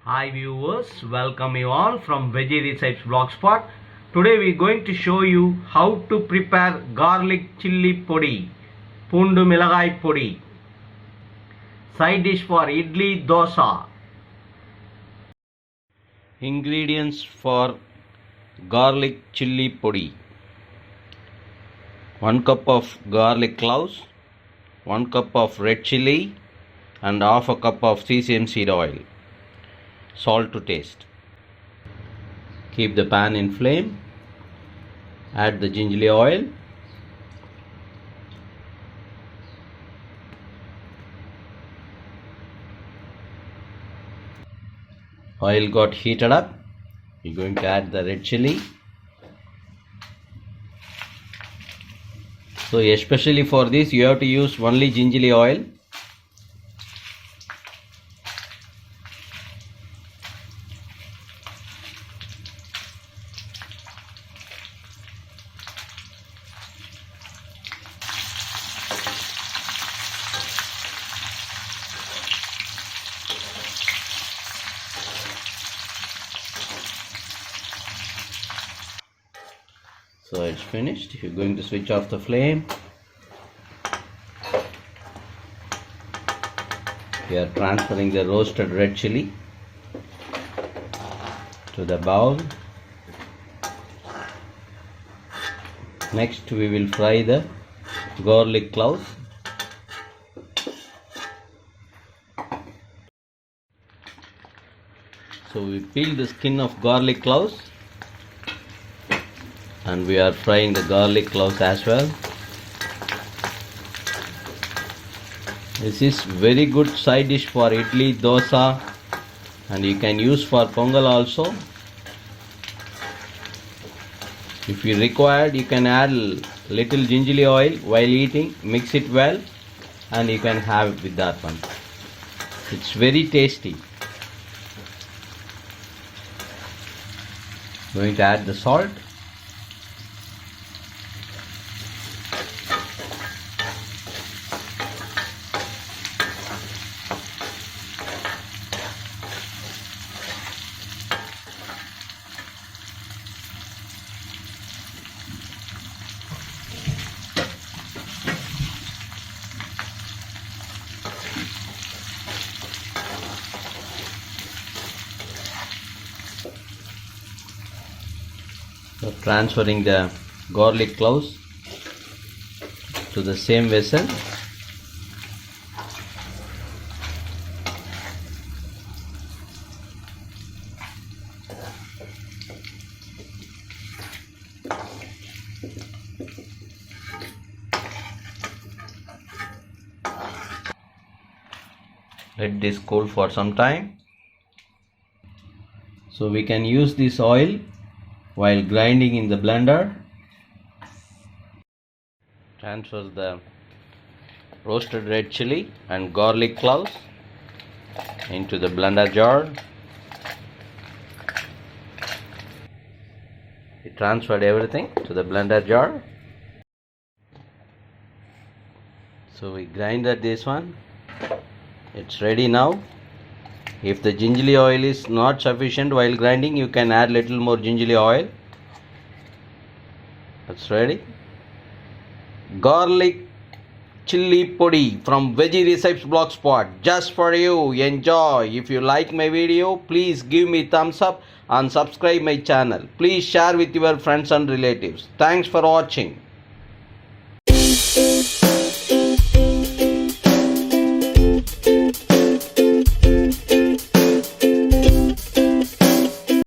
Hi viewers, welcome you all from Veggie Recipes Blogspot. Today we are going to show you how to prepare garlic chilli podi, Poondu Milagai Podi. Side dish for idli dosa. Ingredients for garlic chilli podi: 1 cup of garlic cloves, 1 cup of red chilli, and half a cup of sesame seed oil. Salt to taste. Keep the pan in flame. Add the ginger oil. Oil got heated up. We're going to add the red chilli. So especially for this you have to use only ginger oil. So it's finished. You're going to switch off the flame. We are transferring the roasted red chilli to the bowl. Next we will fry the garlic cloves. So we peel the skin of garlic cloves and we are frying the garlic cloves as well. This is very good side dish for idli, dosa, and you can use for pongal also. If you required, you can add little ginger oil while eating, mix it well, and you can have it with that one. It's very tasty. Going to add the salt. So transferring the garlic cloves to the same vessel. Let this cool for some time. So we can use this oil while grinding in the blender. Transfer the roasted red chilli and garlic cloves into the blender jar. We transferred everything to the blender jar. So we grinded this one. It's ready now. If the ginger oil is not sufficient while grinding, you can add little more ginger oil. That's ready. Garlic chilli podi from Veggie Recipes Blogspot, just for you. Enjoy. If you like my video, please give me thumbs up and subscribe my channel. Please share with your friends and relatives. Thanks for watching.